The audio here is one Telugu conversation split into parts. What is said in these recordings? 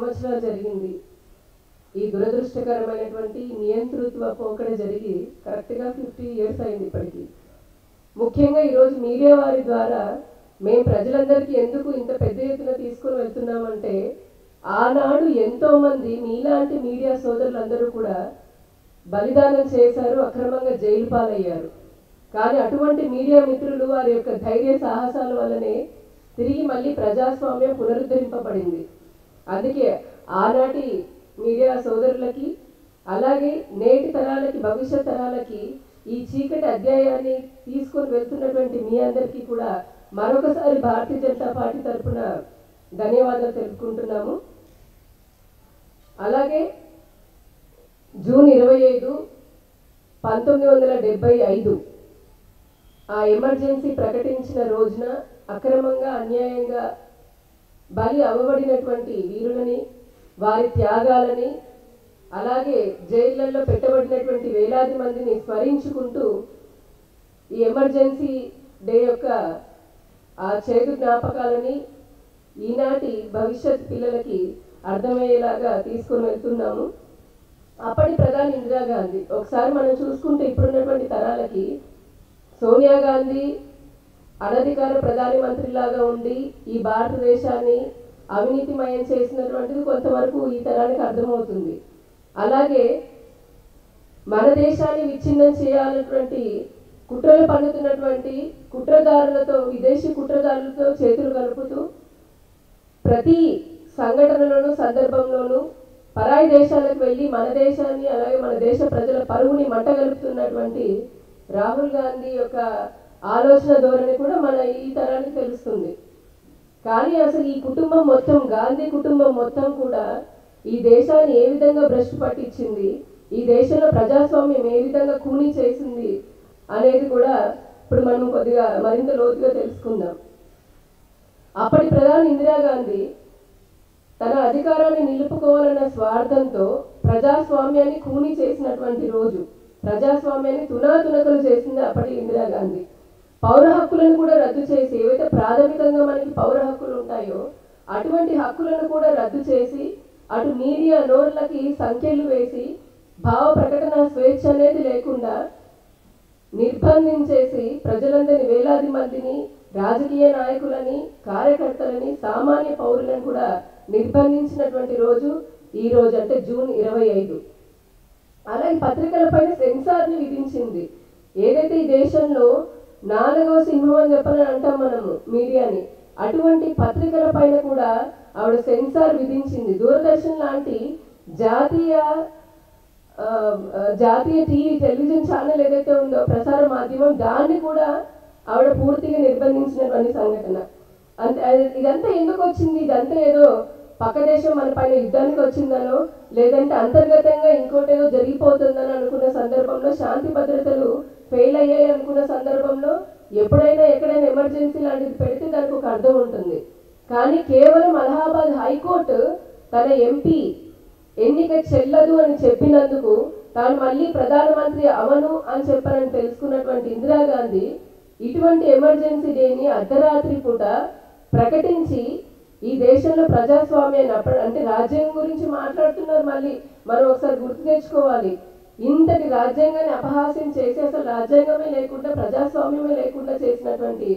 సంవత్సరాలు జరిగింది ఈ దురదృష్టకరమైనటువంటి నియంతృత్వ పోకడ జరిగి కరెక్ట్గా 50 years అయింది ఇప్పటికీ. ముఖ్యంగా ఈరోజు మీడియా వారి ద్వారా మేము ప్రజలందరికీ ఎందుకు ఇంత పెద్ద ఎత్తున తీసుకొని వెళ్తున్నామంటే ఆనాడు ఎంతోమంది మీలాంటి మీడియా సోదరులందరూ కూడా బలిదానం చేశారు, అక్రమంగా జైలు పాలయ్యారు. కానీ అటువంటి మీడియా మిత్రులు వారి యొక్క ధైర్య సాహసాల వల్లనే తిరిగి మళ్ళీ ప్రజాస్వామ్యం పునరుద్ధరింపబడింది. అందుకే ఆనాటి మీడియా సోదరులకి అలాగే నేటి తరాలకి భవిష్యత్ తరాలకి ఈ చీకటి అధ్యాయాన్ని తీసుకొని వెళ్తున్నటువంటి మీ అందరికీ కూడా మరొకసారి భారతీయ జనతా పార్టీ తరఫున ధన్యవాదాలు తెలుపుకుంటున్నాము. అలాగే జూన్ 25, 1975 ఆ ఎమర్జెన్సీ ప్రకటించిన రోజున అక్రమంగా అన్యాయంగా బలి అవ్వబడినటువంటి వీరులని వారి త్యాగాలని అలాగే జైళ్లలో పెట్టబడినటువంటి వేలాది మందిని స్మరించుకుంటూ ఈ ఎమర్జెన్సీ డే యొక్క ఆ చేదు జ్ఞాపకాలని ఈనాటి భవిష్యత్ పిల్లలకి అర్థమయ్యేలాగా తీసుకొని వెళ్తున్నాము. అప్పటి ప్రధాని ఇందిరాగాంధీ ఒకసారి మనం చూసుకుంటే ఇప్పుడున్నటువంటి తరాలకి సోనియా గాంధీ అనధికార ప్రధాని మంత్రిలాగా ఉండి ఈ భారతదేశాన్ని అవినీతిమయం చేసినటువంటిది కొంతవరకు ఈ తరానికి అర్థమవుతుంది. అలాగే మన దేశాన్ని విచ్ఛిన్నం చేయాలన్నటువంటి కుట్రలు పన్నుతున్నటువంటి కుట్రదారులతో విదేశీ కుట్రదారులతో చేతులు కలుపుతూ ప్రతి సంఘటనలోనూ సందర్భంలోనూ పరాయి దేశాలకు వెళ్ళి మన దేశాన్ని అలాగే మన దేశ ప్రజల పరువుని మంటగలుపుతున్నటువంటి రాహుల్ గాంధీ యొక్క ఆలోచన ధోరణి కూడా మన ఈ తరానికి తెలుస్తుంది. కానీ అసలు ఈ కుటుంబం మొత్తం గాంధీ కుటుంబం మొత్తం కూడా ఈ దేశాన్ని ఏ విధంగా భ్రష్టు పట్టించింది, ఈ దేశంలో ప్రజాస్వామ్యం ఏ విధంగా కూనీ చేసింది అనేది కూడా ఇప్పుడు మనం కొద్దిగా మరింత లోతుగా తెలుసుకుందాం. అప్పటి ప్రధాని ఇందిరాగాంధీ తన అధికారాన్ని నిలుపుకోవాలన్న స్వార్థంతో ప్రజాస్వామ్యాన్ని కూనీ చేసినటువంటి రోజు, ప్రజాస్వామ్యాన్ని తునాతునకలు చేసింది అప్పటి ఇందిరాగాంధీ. పౌర హక్కులను కూడా రద్దు చేసి ఏవైతే ప్రాథమికంగా మనకి పౌర హక్కులు ఉంటాయో అటువంటి హక్కులను కూడా రద్దు చేసి అటు మీడియా నోర్లకి సంఖ్యలు వేసి భావ ప్రకటన స్వేచ్ఛ అనేది లేకుండా నిర్బంధించేసి ప్రజలందరినీ వేలాది మందిని రాజకీయ నాయకులని కార్యకర్తలని సామాన్య పౌరులను కూడా నిర్బంధించినటువంటి రోజు ఈ రోజు, అంటే జూన్ 25. అలాగే పత్రికలపైన సెన్సార్ని విధించింది. ఏదైతే ఈ దేశంలో 4వ సింహం అని చెప్పని అంటాం మనము మీడియాని, అటువంటి పత్రికల పైన కూడా ఆవిడ సెన్సార్ విధించింది. దూరదర్శన్ లాంటి జాతీయ టీవీ టెలివిజన్ ఛానల్ ఏదైతే ఉందో ప్రసార మాధ్యమం దాన్ని కూడా ఆవిడ పూర్తిగా నిర్బంధించినటువంటి సంఘటన. ఇదంతా ఎందుకు వచ్చింది? ఇదంతా ఏదో పక్క దేశం మన పైన యుద్ధానికి వచ్చిందనో లేదంటే అంతర్గతంగా ఇంకోటేదో జరిగిపోతుందని అనుకున్న సందర్భంలో, శాంతి భద్రతలు ఫెయిల్ అయ్యాయి అనుకున్న సందర్భంలో ఎప్పుడైనా ఎక్కడైనా ఎమర్జెన్సీ లాంటిది పెడితే దానికి ఒక అర్థం ఉంటుంది. కానీ కేవలం అలహాబాద్ హైకోర్టు తన ఎంపీ ఎన్నిక చెల్లదు అని చెప్పినందుకు తాను మళ్ళీ ప్రధానమంత్రి అవను అని చెప్పాలని తెలుసుకున్నటువంటి ఇందిరాగాంధీ ఇటువంటి ఎమర్జెన్సీ డేని అర్ధరాత్రి పూట ప్రకటించి ఈ దేశంలో ప్రజాస్వామ్యాన్ని అంటే రాజ్యాంగం గురించి మాట్లాడుతున్నారు. మళ్ళీ మనం ఒకసారి గుర్తు తెచ్చుకోవాలి. ఇంతటి రాజ్యాంగాన్ని అపహాస్యం చేసి అసలు రాజ్యాంగమే లేకుండా ప్రజాస్వామ్యమే లేకుండా చేసినటువంటి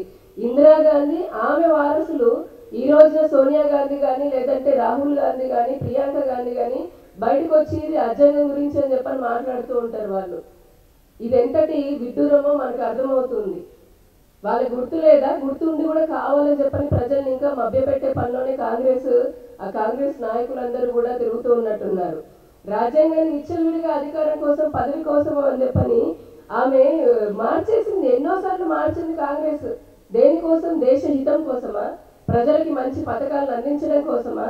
ఇందిరాగాంధీ ఆమె వారసులు ఈ రోజున సోనియా గాంధీ కానీ లేదంటే రాహుల్ గాంధీ కానీ ప్రియాంక గాంధీ కానీ బయటకు వచ్చి రాజ్యాంగం గురించి అని చెప్పని మాట్లాడుతూ ఉంటారు. వాళ్ళు ఇది ఎంతటి విడ్డూరమో మనకు అర్థమవుతుంది. వాళ్ళ గుర్తు లేదా, గుర్తుండి కూడా కావాలని చెప్పని ప్రజల్ని ఇంకా మభ్యపెట్టే పనిలోనే కాంగ్రెస్ నాయకులందరూ కూడా తిరుగుతూ ఉన్నట్టున్నారు. రాజ్యాంగాన్ని విచ్చలవిడిగా అధికారం కోసం పదవి కోసం అని చెప్పని ఆమె మార్చేసింది, ఎన్నోసార్లు మార్చింది కాంగ్రెస్. దేనికోసం? దేశ హితం కోసమా? ప్రజలకి మంచి పథకాలను అందించడం కోసమా?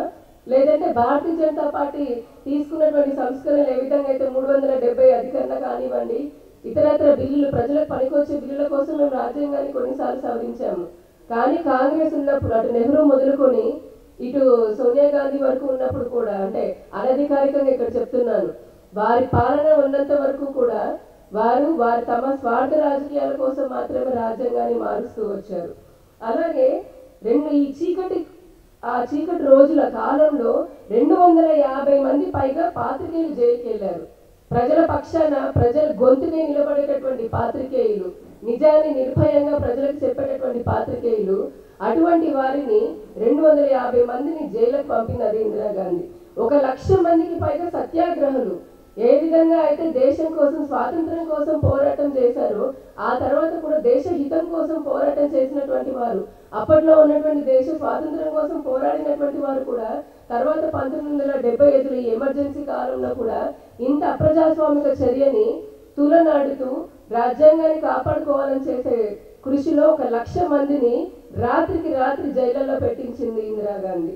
లేదంటే భారతీయ జనతా పార్టీ తీసుకున్నటువంటి సంస్కరణలు ఏ విధంగా అయితే 370 అధికరణ కానివ్వండి, ఇతరత్ర బిల్లులు ప్రజలకు పనికొచ్చే బిల్లుల కోసం మేము రాజ్యాంగాన్ని కొన్నిసార్లు సవరించాము. కానీ కాంగ్రెస్ ఉన్నప్పుడు అటు నెహ్రూ మొదలుకొని ఇటు సోనియా గాంధీ వరకు ఉన్నప్పుడు కూడా, అంటే అనధికారికంగా ఇక్కడ చెప్తున్నాను, వారి పాలన ఉన్నంత వరకు కూడా వారు తమ స్వార్థ రాజకీయాల కోసం మాత్రమే రాజ్యాంగాన్ని మారుస్తూ వచ్చారు. అలాగే ఈ చీకటి రోజుల కాలంలో 200 పైగా పాత్రికేయులు జైలుకి వెళ్ళారు. ప్రజల పక్షాన ప్రజల గొంతుకే నిలబడేటటువంటి పాత్రికేయులు, నిజాన్ని నిర్భయంగా ప్రజలకు చెప్పేటటువంటి పాత్రికేయులు, అటువంటి వారిని 250 మందిని జైలుకు పంపినది ఇందిరాగాంధీ. 1,00,000 మందికి పైగా సత్యాగ్రహులు ఏ విధంగా అయితే దేశం కోసం, స్వాతంత్రం కోసం పోరాటం చేశారో ఆ తర్వాత కూడా దేశ హితం కోసం పోరాటం చేసినటువంటి వారు, అప్పట్లో ఉన్నటువంటి దేశ స్వాతంత్రం కోసం పోరాడినటువంటి వారు కూడా తర్వాత 1975 ఈ ఎమర్జెన్సీ కాలంలో కూడా ఇంత అప్రజాస్వామిక చర్యని తులనాడుతూ రాజ్యాంగాన్ని కాపాడుకోవాలని చేసే కృషిలో 1,00,000 మందిని రాత్రికి రాత్రి జైళ్లలో పెట్టించింది ఇందిరాగాంధీ.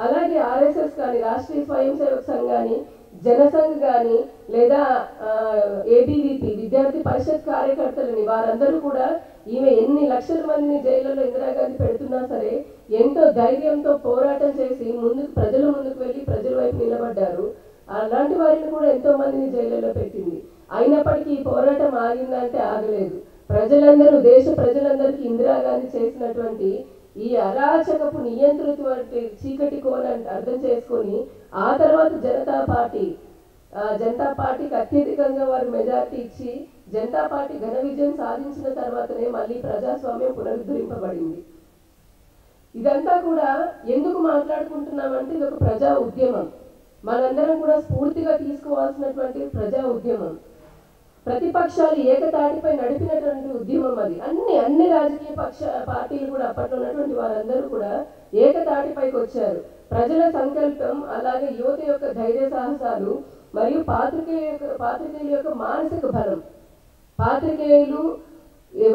అలాగే ఆర్ఎస్ఎస్ కానీ, రాష్ట్రీయ స్వయం సేవక సంఘ్ కానీ, జనసంఘ్ కానీ, లేదా ఏబీవీపీ విద్యార్థి పరిషత్ కార్యకర్తలని, వారందరూ కూడా ఈమె ఎన్ని లక్షల మందిని జైళ్లలో ఇందిరాగాంధీ పెడుతున్నా సరే ఎంతో ధైర్యంతో పోరాటం చేసి ప్రజల ముందుకు వెళ్ళి ప్రజల వైపు నిలబడ్డారు. అలాంటి వారిని కూడా ఎంతో మందిని జైళ్లలో పెట్టింది. అయినప్పటికీ ఈ పోరాటం ఆగిందంటే ఆగలేదు. ప్రజలందరూ, దేశ ప్రజలందరికీ ఇందిరాగాంధీ చేసినటువంటి ఈ అరాచకపు నియంత్రిత చీకటి కోణాన్ని అర్థం చేసుకొని ఆ తర్వాత జనతా పార్టీకి అత్యధికంగా వారు మెజార్టీ ఇచ్చి జనతా పార్టీ ఘన విజయం సాధించిన తర్వాతనే మళ్ళీ ప్రజాస్వామ్యం పునరుద్ధరింపబడింది. ఇదంతా కూడా ఎందుకు మాట్లాడుకుంటున్నామంటే ఇది ఒక ప్రజా ఉద్యమం. మనందరం కూడా స్ఫూర్తిగా తీసుకోవాల్సినటువంటి ప్రజా ఉద్యమం. ప్రతిపక్షాలు ఏకతాటిపై నడిపినటువంటి ఉద్యమం అది. అన్ని రాజకీయ పార్టీలు కూడా అప్పట్లో ఉన్నటువంటి వారందరూ కూడా ఏకతాటిపైకి వచ్చారు. ప్రజల సంకల్పం, అలాగే యువత యొక్క ధైర్య సాహసాలు మరియు పాత్రికేయుల యొక్క మానసిక బలం. పాత్రికేయులు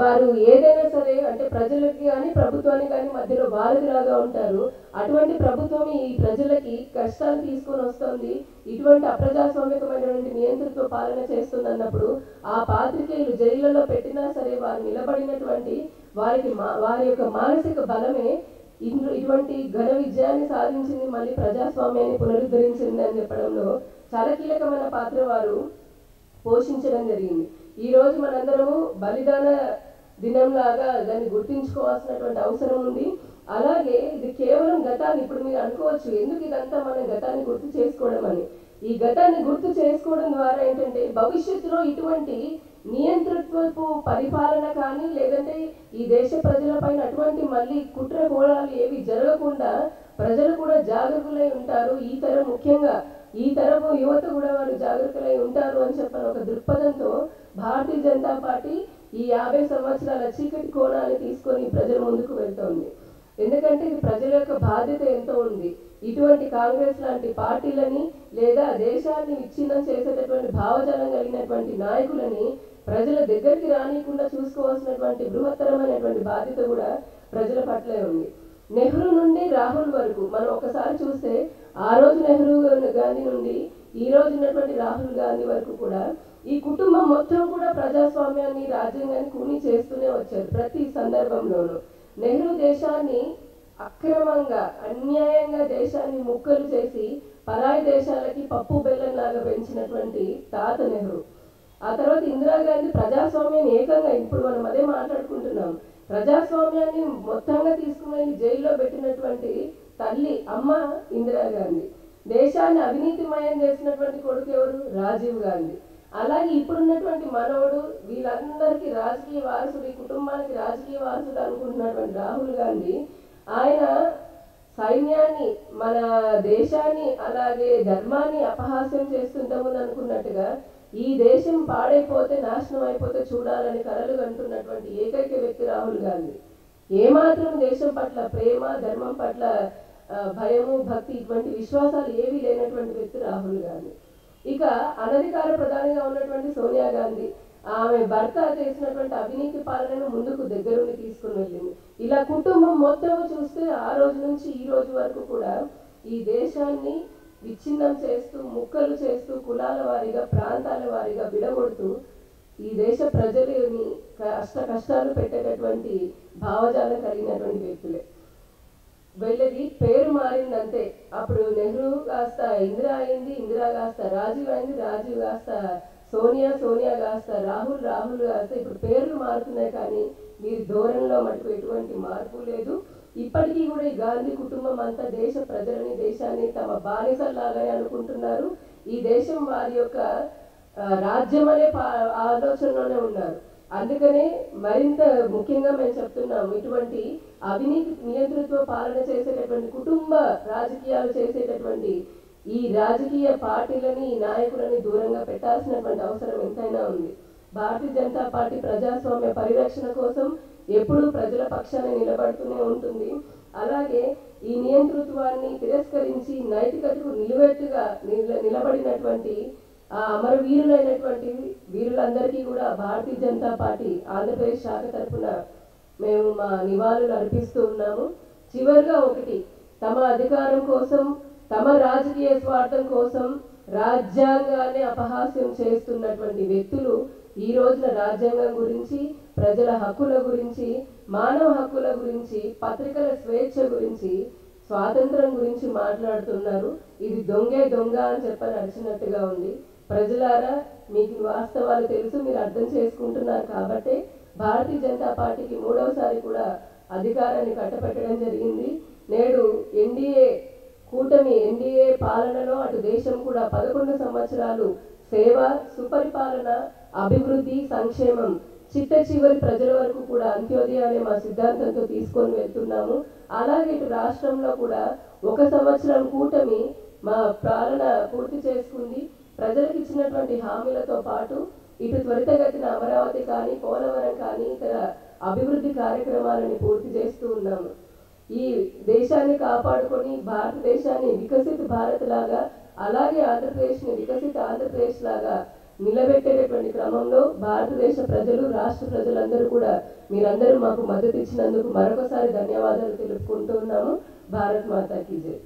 వారు ఏదైనా సరే అంటే ప్రజలకి కానీ ప్రభుత్వానికి కానీ మధ్యలో వారధిలాగా ఉంటారు. అటువంటి ప్రభుత్వం ఈ ప్రజలకి కష్టాలు తీసుకొని వస్తుంది, ఇటువంటి అప్రజాస్వామికమైనటువంటి నియంత్రిత పాలన చేస్తుంది అన్నప్పుడు ఆ పాత్రికేయులు జైళ్లలో పెట్టినా సరే వారు నిలబడినటువంటి వారి యొక్క మానసిక బలమే ఇటువంటి ఘన విజయాన్ని సాధించింది, మళ్ళీ ప్రజాస్వామ్యాన్ని పునరుద్ధరించింది అని చెప్పడంలో చాలా కీలకమైన పాత్ర వారు పోషించడం జరిగింది. ఈ రోజు మనందరము బలిదాన దినంలాగా దాన్ని గుర్తించుకోవాల్సినటువంటి అవసరం ఉంది. అలాగే ఇది కేవలం గతాన్ని, ఇప్పుడు మీరు అనుకోవచ్చు ఎందుకు ఇదంతా మనం గతాన్ని గుర్తు చేసుకోవడం అని. ఈ గతాన్ని గుర్తు చేసుకోవడం ద్వారా ఏంటంటే భవిష్యత్తులో ఇటువంటి నియంతృత్వపు పరిపాలన కానీ, లేదంటే ఈ దేశ ప్రజలపైన అటువంటి మళ్ళీ కుట్ర కోణాలు ఏవి జరగకుండా ప్రజలు కూడా జాగరూకులై ఉంటారు. ముఖ్యంగా ఈ తరపు యువత కూడా వారు జాగరూకులై ఉంటారు అని చెప్పిన ఒక దృక్పథంతో భారతీయ జనతా పార్టీ ఈ 50 సంవత్సరాల చీకటి కోణాన్ని తీసుకొని ప్రజల ముందుకు వెళ్తోంది. ఎందుకంటే ఇది ప్రజల యొక్క బాధ్యత ఎంతో ఉంది. ఇటువంటి కాంగ్రెస్ లాంటి పార్టీలని లేదా దేశాన్ని విచ్ఛిన్నం చేసేటటువంటి భావజాలం కలిగినటువంటి నాయకులని ప్రజల దగ్గరికి రానియకుండా చూసుకోవాల్సినటువంటి బృహత్తరమైనటువంటి బాధ్యత కూడా ప్రజల పట్లే ఉంది. నెహ్రూ నుండి రాహుల్ వరకు మనం ఒకసారి చూస్తే ఆ రోజు నెహ్రూ గాంధీ నుండి ఈ రోజు ఉన్నటువంటి రాహుల్ గాంధీ వరకు కూడా ఈ కుటుంబం మొత్తం కూడా ప్రజాస్వామ్యాన్ని, రాజ్యాంగాన్ని కూని చేస్తూనే వచ్చారు. ప్రతి సందర్భంలోనూ నెహ్రూ దేశాన్ని అక్రమంగా, అన్యాయంగా దేశాన్ని ముక్కలు చేసి పరాయి దేశాలకి పప్పు బెల్లంలాగా పెంచినటువంటి తాత నెహ్రూ. ఆ తర్వాత ఇందిరాగాంధీ ప్రజాస్వామ్యాన్ని ఏకంగా, ఇప్పుడు మనం అదే మాట్లాడుకుంటున్నాం, ప్రజాస్వామ్యాన్ని మొత్తంగా తీసుకుని జైల్లో పెట్టినటువంటి తల్లి అమ్మ ఇందిరాగాంధీ. దేశాన్ని అవినీతిమయం చేసినటువంటి కొడుకు ఎవరు? రాజీవ్ గాంధీ. అలాగే ఇప్పుడున్నటువంటి మనవడు, వీళ్ళందరికీ రాజకీయ వారసుడు, ఈ కుటుంబానికి రాజకీయ వారసుడు అనుకుంటున్నటువంటి రాహుల్ గాంధీ, ఆయన సైన్యాన్ని, మన దేశాన్ని, అలాగే ధర్మాన్ని అపహాస్యం చేస్తుంటామని అనుకున్నట్టుగా ఈ దేశం పాడైపోతే, నాశనం అయిపోతే చూడాలని కలలు కంటున్నటువంటి ఏకైక వ్యక్తి రాహుల్ గాంధీ. ఏమాత్రం దేశం పట్ల ప్రేమ, ధర్మం పట్ల భయము, భక్తి, ఇటువంటి విశ్వాసాలు ఏవి లేనటువంటి వ్యక్తి రాహుల్ గాంధీ. ఇక అనధికార ప్రధానిగా ఉన్నటువంటి సోనియా గాంధీ, ఆమె భర్త చేసినటువంటి అవినీతి పాలనను ముందుకు దగ్గరుండి తీసుకుని వెళ్ళింది. ఇలా కుటుంబం మొత్తం చూస్తే ఆ రోజు నుంచి ఈ రోజు వరకు కూడా ఈ దేశాన్ని విచ్ఛిన్నం చేస్తూ, ముక్కలు చేస్తూ, కులాల వారీగా, ప్రాంతాల వారీగా విడగొడుతూ ఈ దేశ ప్రజలని కష్టాలు పెట్టేటటువంటి భావజాలం కలిగినటువంటి వ్యక్తులే. వెళ్ళది పేరు మారిందంతే. అప్పుడు నెహ్రూ కాస్త ఇందిరా అయింది, ఇందిరా కాస్త రాజీవ్ అయింది, రాజీవ్ కాస్త సోనియా, సోనియా కాస్త రాహుల్, రాహుల్ కాస్త ఇప్పుడు పేర్లు మారుతున్నాయి, కానీ వీరి ధోరణిలో మటుకు ఎటువంటి మార్పు లేదు. ఇప్పటికీ కూడా ఈ గాంధీ కుటుంబం అంతా దేశ ప్రజలని, దేశాన్ని తమ బానిసల్లాగానే అనుకుంటున్నారు. ఈ దేశం వారి యొక్క రాజ్యం అనే ఆలోచనలోనే ఉన్నారు. అందుకనే మరింత ముఖ్యంగా మేము చెప్తున్నాము, ఇటువంటి అవినీతి నియంతృత్వ పాలన చేసేటటువంటి కుటుంబ రాజకీయాలు చేసేటటువంటి ఈ రాజకీయ పార్టీలని, ఈ నాయకులని దూరంగా పెట్టాల్సినటువంటి అవసరం ఎంతైనా ఉంది. భారతీయ జనతా పార్టీ ప్రజాస్వామ్య పరిరక్షణ కోసం ఎప్పుడూ ప్రజల పక్షాన నిలబడుతూనే ఉంటుంది. అలాగే ఈ నియంతృత్వాన్ని తిరస్కరించి నైతికతకు నిలువెత్తుగా నిలబడినటువంటి ఆ అమరవీరులైనటువంటి వీరులందరికీ కూడా భారతీయ జనతా పార్టీ ఆంధ్రప్రదేశ్ శాఖ తరఫున మేము మా నివాళులు అర్పిస్తూ ఉన్నాము. చివరిగా ఒకటి, తమ అధికారం కోసం, తమ రాజకీయ స్వార్థం కోసం రాజ్యాంగాన్ని అపహాస్యం చేస్తున్నటువంటి వ్యక్తులు ఈ రోజున రాజ్యాంగం గురించి, ప్రజల హక్కుల గురించి, మానవ హక్కుల గురించి, పత్రికల స్వేచ్ఛ గురించి, స్వాతంత్రం గురించి మాట్లాడుతున్నారు. ఇది దొంగే దొంగ అని చెప్పని అరిచినట్టుగా ఉంది. ప్రజలారా, మీకు వాస్తవాలు తెలుసు, మీరు అర్థం చేసుకుంటున్నారు కాబట్టి భారతీయ జనతా పార్టీకి మూడవసారి కూడా అధికారాన్ని కట్టపెట్టడం జరిగింది. నేడు ఎన్డీఏ పాలనలో అటు దేశం కూడా 11 సంవత్సరాలు సేవ, సుపరిపాలన, అభివృద్ధి, సంక్షేమం చిట్ట చివరి ప్రజల వరకు కూడా అంత్యోదయ అనే మా సిద్ధాంతంతో తీసుకొని వెళ్తున్నాము. అలాగే ఇటు రాష్ట్రంలో కూడా 1 సంవత్సరం కూటమి మా పాలన పూర్తి చేసుకుంది. ప్రజలకు ఇచ్చినటువంటి హామీలతో పాటు ఇటు త్వరితగతిన అమరావతి కానీ, పోలవరం కానీ, ఇతర అభివృద్ధి కార్యక్రమాలను పూర్తి చేస్తూ ఉన్నాము. ఈ దేశాన్ని కాపాడుకొని భారతదేశాన్ని వికసిత భారత్ లాగా, అలాగే ఆంధ్రప్రదేశ్ని వికసిత ఆంధ్రప్రదేశ్ లాగా నిలబెట్టేటటువంటి క్రమంలో భారతదేశ ప్రజలు, రాష్ట్ర ప్రజలందరూ కూడా మీరందరూ మాకు మద్దతు ఇచ్చినందుకు మరొకసారి ధన్యవాదాలు తెలుపుకుంటూ ఉన్నాము. భారత్ మాతాకి జై.